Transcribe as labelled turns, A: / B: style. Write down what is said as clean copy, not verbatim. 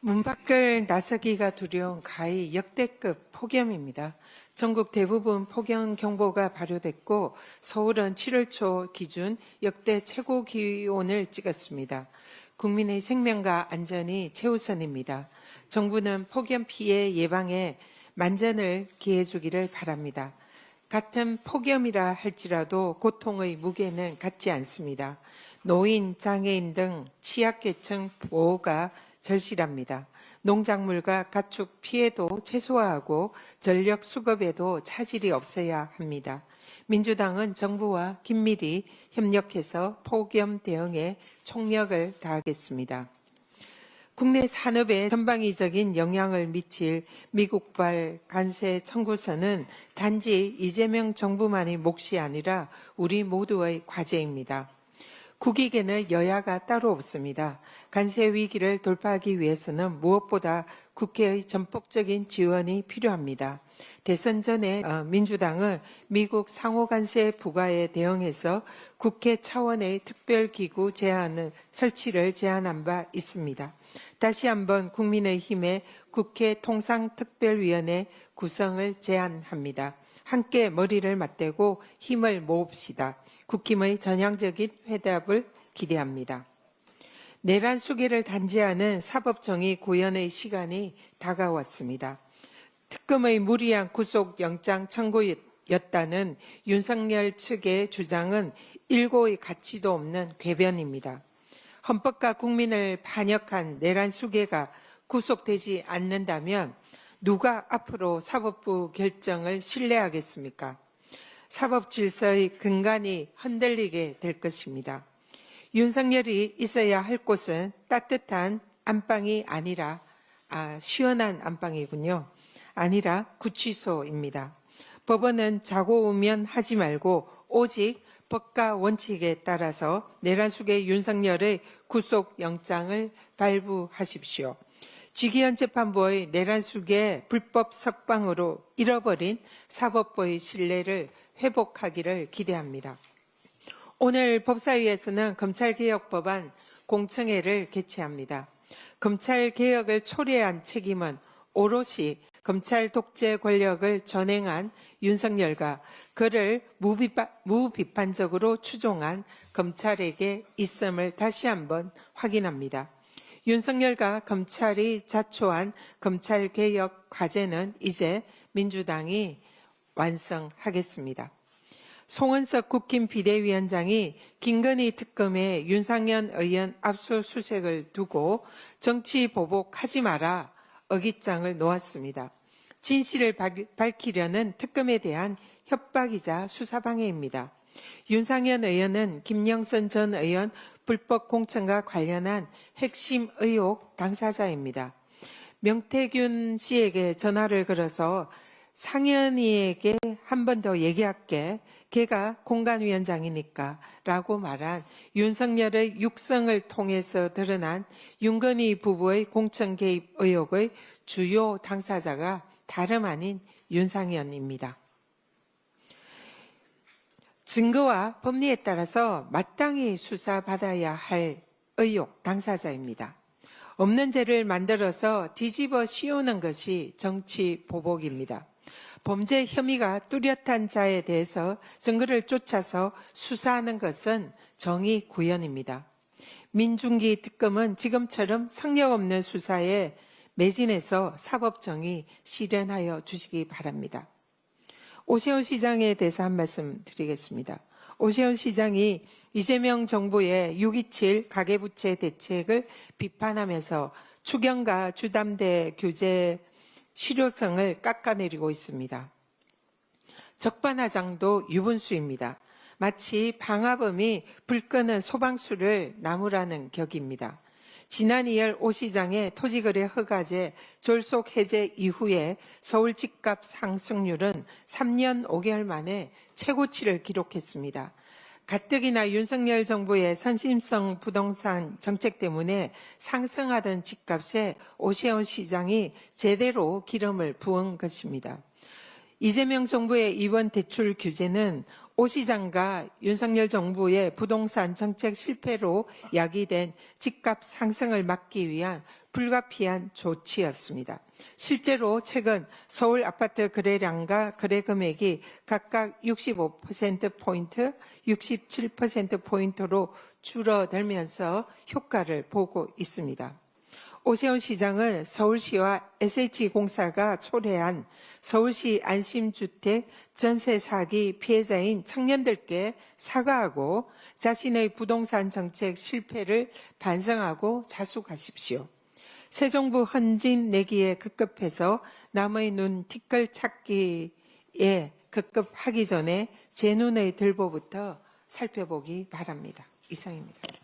A: 문 밖을 나서기가 두려운 가히 역대급 폭염입니다. 전국 대부분 폭염 경보가 발효됐고 서울은 7월 초 기준 역대 최고 기온을 찍었습니다. 국민의 생명과 안전이 최우선입니다. 정부는 폭염 피해 예방에 만전을 기해 주기를 바랍니다. 같은 폭염이라 할지라도 고통의 무게는 같지 않습니다. 노인, 장애인 등 취약계층 보호가 절실합니다. 농작물과 가축 피해도 최소화하고 전력 수급에도 차질이 없어야 합니다. 민주당은 정부와 긴밀히 협력해서 폭염 대응에 총력을 다하겠습니다. 국내 산업에 전방위적인 영향을 미칠 미국발 관세 청구서는 단지 이재명 정부만의 몫이 아니라 우리 모두의 과제입니다. 국익에는 여야가 따로 없습니다. 관세 위기를 돌파하기 위해서는 무엇보다 국회의 전폭적인 지원이 필요합니다. 대선 전에 민주당은 미국 상호 관세 부과에 대응해서 국회 차원의 특별기구 설치를 제안한 바 있습니다. 다시 한번 국민의힘의 국회 통상특별위원회 구성을 제안합니다. 함께 머리를 맞대고 힘을 모읍시다. 국힘의 전향적인 회답을 기대합니다. 내란 수계를 단죄하는 사법정의 구현의 시간이 다가왔습니다. 특검의 무리한 구속영장 청구였다는 윤석열 측의 주장은 일고의 가치도 없는 궤변입니다. 헌법과 국민을 반역한 내란 수계가 구속되지 않는다면 누가 앞으로 사법부 결정을 신뢰하겠습니까? 사법 질서의 근간이 흔들리게 될 것입니다. 윤석열이 있어야 할 곳은 따뜻한 안방이 아니라 시원한 안방이군요. 아니라 구치소입니다. 법원은 자고 오면 하지 말고 오직 법과 원칙에 따라서 내란 수계 윤석열의 구속영장을 발부하십시오. 지기현 재판부의 내란 수계 불법 석방으로 잃어버린 사법부의 신뢰를 회복하기를 기대합니다. 오늘 법사위에서는 검찰개혁법안 공청회를 개최합니다. 검찰개혁을 초래한 책임은 오롯이 검찰 독재 권력을 전행한 윤석열과 그를 무비판적으로 추종한 검찰에게 있음을 다시 한번 확인합니다. 윤석열과 검찰이 자초한 검찰개혁 과제는 이제 민주당이 완성하겠습니다. 송은석 국힘 비대위원장이 김건희 특검에 윤상현 의원 압수수색을 두고 정치 보복하지 마라 어깃장을 놓았습니다. 진실을 밝히려는 특검에 대한 협박이자 수사방해입니다. 윤상현 의원은 김영선 전 의원 불법 공천과 관련한 핵심 의혹 당사자입니다. 명태균 씨에게 전화를 걸어서 상현이에게 한 번 더 얘기할게. 걔가 공관위원장이니까 라고 말한 윤석열의 육성을 통해서 드러난 윤건희 부부의 공천 개입 의혹의 주요 당사자가 다름 아닌 윤상현입니다. 증거와 법리에 따라서 마땅히 수사받아야 할 의혹 당사자입니다. 없는 죄를 만들어서 뒤집어 씌우는 것이 정치 보복입니다. 범죄 혐의가 뚜렷한 자에 대해서 증거를 쫓아서 수사하는 것은 정의 구현입니다. 민중기 특검은 지금처럼 성역 없는 수사에 매진해서 사법정의 실현하여 주시기 바랍니다. 오세훈 시장에 대해서 한 말씀 드리겠습니다. 오세훈 시장이 이재명 정부의 6.27 가계부채 대책을 비판하면서 추경과 주담대 규제 실효성을 깎아내리고 있습니다. 적반하장도 유분수입니다. 마치 방화범이 불 끄는 소방수를 나무라는 격입니다. 지난 2월 오 시장의 토지거래 허가제 졸속 해제 이후에 서울 집값 상승률은 3년 5개월 만에 최고치를 기록했습니다. 가뜩이나 윤석열 정부의 선심성 부동산 정책 때문에 상승하던 집값에 오세훈 시장이 제대로 기름을 부은 것입니다. 이재명 정부의 이번 대출 규제는 오 시장과 윤석열 정부의 부동산 정책 실패로 야기된 집값 상승을 막기 위한 불가피한 조치였습니다. 실제로 최근 서울 아파트 거래량과 거래 금액이 각각 65%포인트, 67%포인트로 줄어들면서 효과를 보고 있습니다. 오세훈 시장은 서울시와 SH공사가 초래한 서울시 안심주택 전세 사기 피해자인 청년들께 사과하고 자신의 부동산 정책 실패를 반성하고 자숙하십시오. 새 정부 헌진 내기에 급급해서 남의 눈 티끌 찾기에 급급하기 전에 제 눈의 들보부터 살펴보기 바랍니다. 이상입니다.